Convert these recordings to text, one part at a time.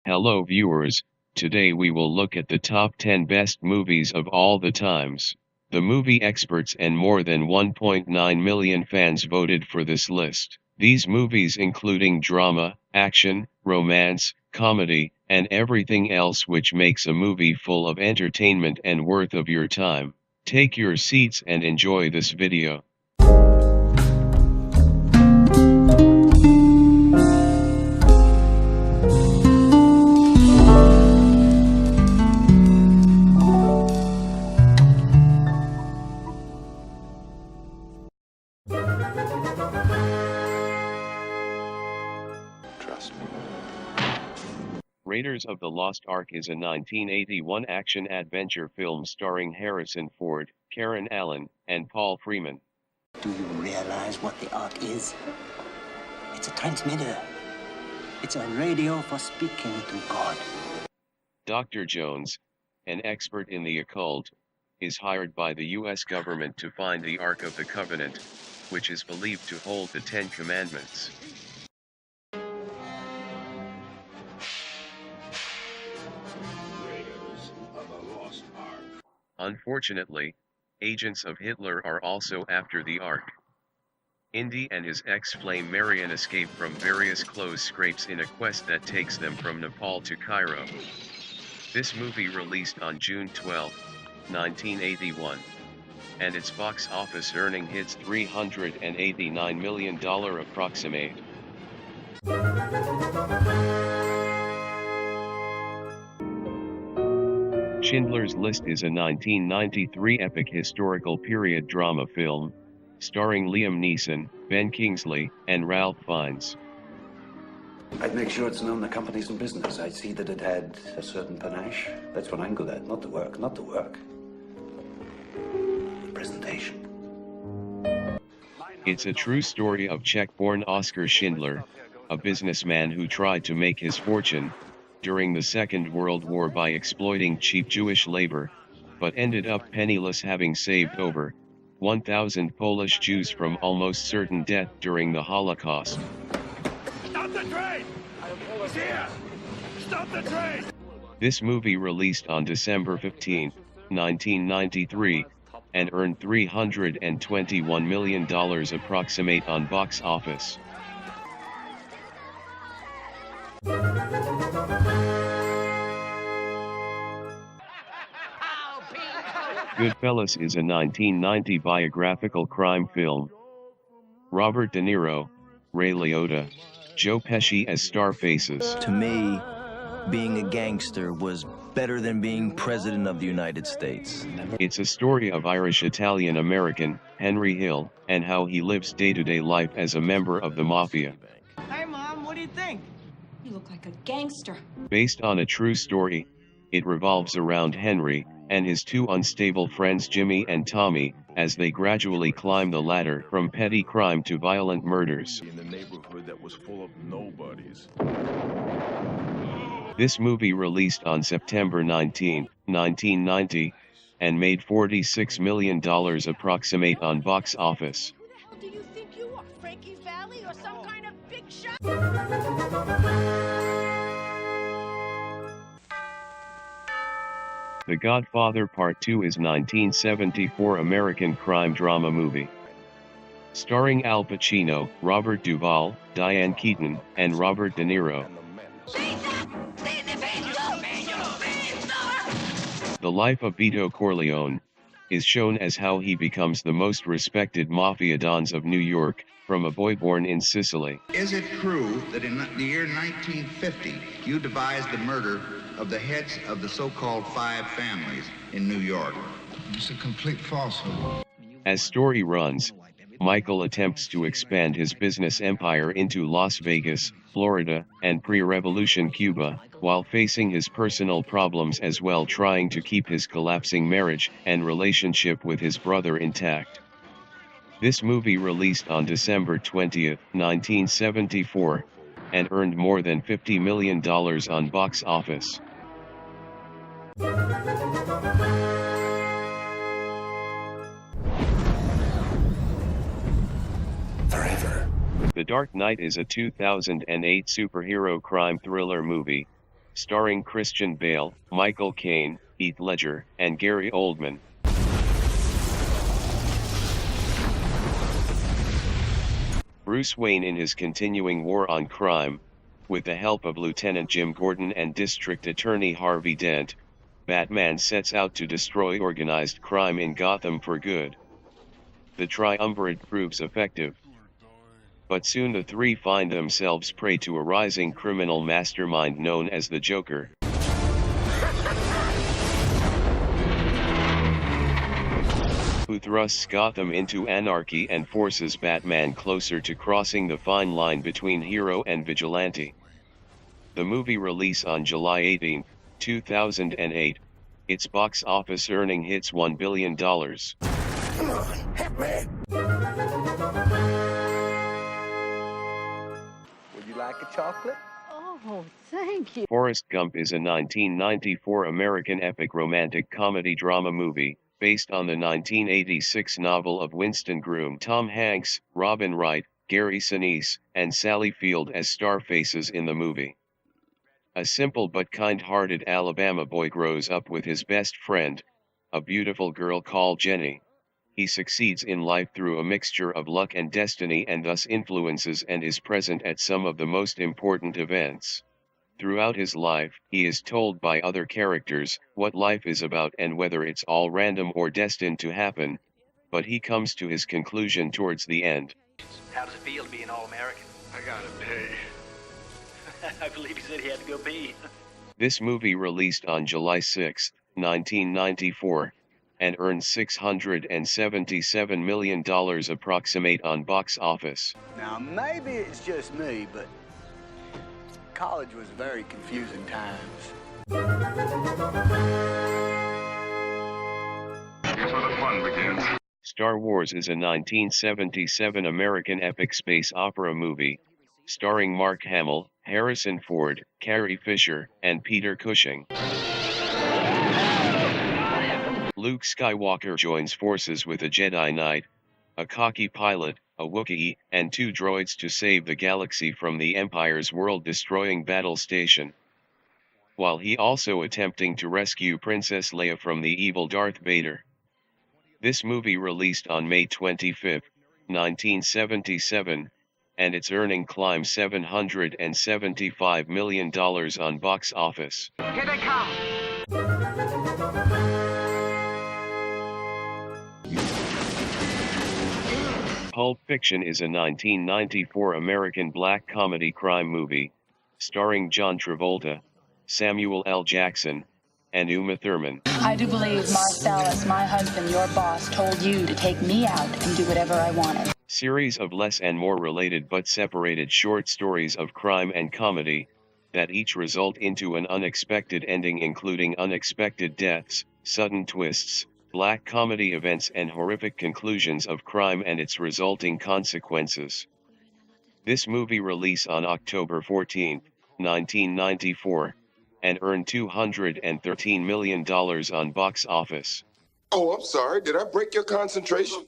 Hello viewers, today we will look at the top 10 best movies of all the times. The movie experts and more than 1.9 million fans voted for this list. These movies including drama, action, romance, comedy, and everything else which makes a movie full of entertainment and worth of your time. Take your seats and enjoy this video. Raiders of the Lost Ark is a 1981 action-adventure film starring Harrison Ford, Karen Allen, and Paul Freeman. Do you realize what the Ark is? It's a transmitter. It's a radio for speaking to God. Dr. Jones, an expert in the occult, is hired by the U.S. government to find the Ark of the Covenant, which is believed to hold the Ten Commandments. Unfortunately, agents of Hitler are also after the Ark. Indy and his ex-flame Marion escape from various clothes scrapes in a quest that takes them from Nepal to Cairo. This movie released on June 12, 1981, and its box office earning hits $389 million approximate. Schindler's List is a 1993 epic historical period drama film, starring Liam Neeson, Ben Kingsley, and Ralph Fiennes. I'd make sure it's known the company's in business. I'd see that it had a certain panache. That's what I'm good at, not the work, not the work. The presentation. It's a true story of Czech-born Oskar Schindler, a businessman who tried to make his fortune during the Second World War by exploiting cheap Jewish labor, but ended up penniless, having saved over 1,000 Polish Jews from almost certain death during the Holocaust. Stop the train! He's here! Stop the train! This movie released on December 15, 1993, and earned $321 million approximate on box office. Goodfellas is a 1990 biographical crime film. Robert De Niro, Ray Liotta, Joe Pesci as star faces. To me, being a gangster was better than being president of the United States. It's a story of Irish-Italian-American, Henry Hill, and how he lives day-to-day life as a member of the mafia. Hey Mom, what do you think? You look like a gangster. Based on a true story, it revolves around Henry and his two unstable friends Jimmy and Tommy, as they gradually climb the ladder from petty crime to violent murders. In the neighborhood that was full of nobodies. This movie released on September 19, 1990, and made $46 million approximate on box office. Who the hell do you think you are, Frankie's Valley or some kind of big shot? The Godfather Part II is 1974 American crime drama movie. Starring Al Pacino, Robert Duvall, Diane Keaton, and Robert De Niro. The life of Vito Corleone is shown as how he becomes the most respected mafia dons of New York, from a boy born in Sicily. Is it true that in the year 1950, you devised the murder of the heads of the so-called five families in New York? It's a complete falsehood. As story runs, Michael attempts to expand his business empire into Las Vegas, Florida, and pre-revolution Cuba, while facing his personal problems as well, trying to keep his collapsing marriage and relationship with his brother intact. This movie released on December 20, 1974, and earned more than $50 million on box office. Forever. The Dark Knight is a 2008 superhero crime thriller movie, starring Christian Bale, Michael Caine, Heath Ledger, and Gary Oldman. Bruce Wayne in his continuing war on crime, with the help of Lieutenant Jim Gordon and District Attorney Harvey Dent, Batman sets out to destroy organized crime in Gotham for good. The triumvirate proves effective. But soon the three find themselves prey to a rising criminal mastermind known as the Joker. Who thrusts Gotham into anarchy and forces Batman closer to crossing the fine line between hero and vigilante. The movie release on July 18, 2008, its box office earning hits $1 billion. Come on, help me! Would you like a chocolate? Oh, thank you. Forrest Gump is a 1994 American epic romantic comedy drama movie, based on the 1986 novel of Winston Groom. Tom Hanks, Robin Wright, Gary Sinise, and Sally Field as star faces in the movie. A simple but kind-hearted Alabama boy grows up with his best friend, a beautiful girl called Jenny. He succeeds in life through a mixture of luck and destiny and thus influences and is present at some of the most important events. Throughout his life, he is told by other characters what life is about and whether it's all random or destined to happen, but he comes to his conclusion towards the end. How does it feel to be an All-American? I gotta pee. I believe he said he had to go pee. This movie released on July 6, 1994, and earned $677 million approximate on box office. Now, maybe it's just me, but college was very confusing times. Here's where the fun begins. Star Wars is a 1977 American epic space opera movie, starring Mark Hamill, Harrison Ford, Carrie Fisher, and Peter Cushing. Luke Skywalker joins forces with a Jedi Knight, a cocky pilot, a Wookiee, and 2 droids to save the galaxy from the Empire's world-destroying battle station, while he also attempting to rescue Princess Leia from the evil Darth Vader. This movie released on May 25, 1977, and its earning climbed $775 million on box office. Here they come! Pulp Fiction is a 1994 American black comedy crime movie, starring John Travolta, Samuel L. Jackson, and Uma Thurman. I do believe Marcellus, my husband, your boss, told you to take me out and do whatever I wanted. Series of less and more related but separated short stories of crime and comedy, that each result into an unexpected ending including unexpected deaths, sudden twists, black comedy events and horrific conclusions of crime and its resulting consequences. This movie released on October 14, 1994, and earned $213 million on box office. Oh, I'm sorry. Did I break your concentration?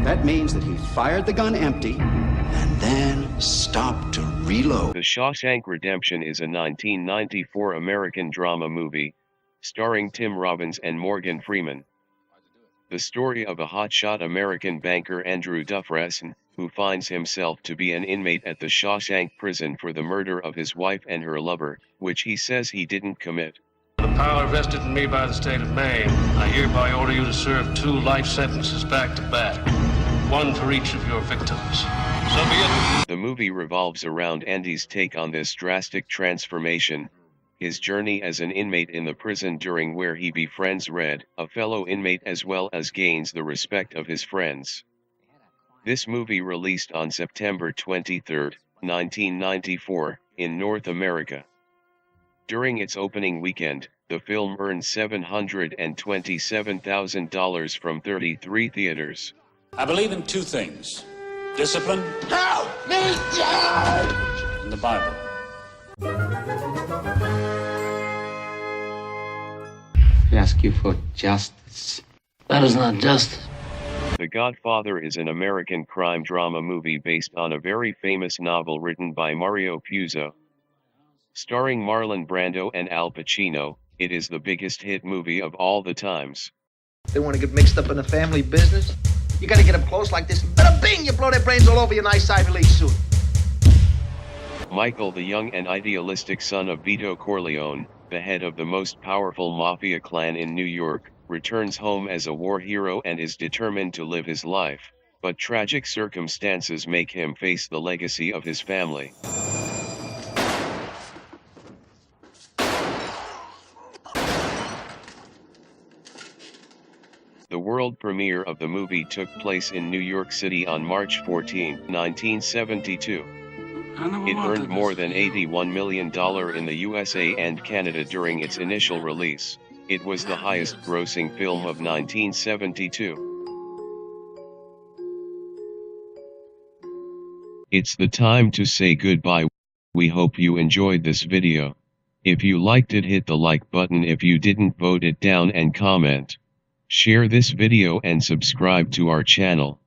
That means that he fired the gun empty and then stopped to reload. The Shawshank Redemption is a 1994 American drama movie, starring Tim Robbins and Morgan Freeman. The story of a hotshot American banker Andrew Dufresne, who finds himself to be an inmate at the Shawshank prison for the murder of his wife and her lover, which he says he didn't commit. The power vested in me by the state of Maine, I hereby order you to serve 2 life sentences back to back, 1 for each of your victims. So be it. The movie revolves around Andy's take on this drastic transformation, his journey as an inmate in the prison during where he befriends Red, a fellow inmate, as well as gains the respect of his friends. This movie released on September 23, 1994, in North America. During its opening weekend, the film earned $727,000 from 33 theaters. I believe in 2 things: discipline, Help me, Dad! and the Bible. We ask you for justice. That is not justice. The Godfather is an American crime drama movie based on a very famous novel written by Mario Puzo. Starring Marlon Brando and Al Pacino, it is the biggest hit movie of all the times. They want to get mixed up in the family business? You gotta get up close like this, bada bing, you blow their brains all over your nice Ivy League suit. Michael, the young and idealistic son of Vito Corleone, the head of the most powerful mafia clan in New York, returns home as a war hero and is determined to live his life, but tragic circumstances make him face the legacy of his family. The world premiere of the movie took place in New York City on March 14, 1972. It earned more than $81 million in the USA and Canada during its initial release. It was the highest-grossing film of 1972. It's the time to say goodbye. We hope you enjoyed this video. If you liked it, hit the like button. If you didn't, vote it down and comment. Share this video and subscribe to our channel.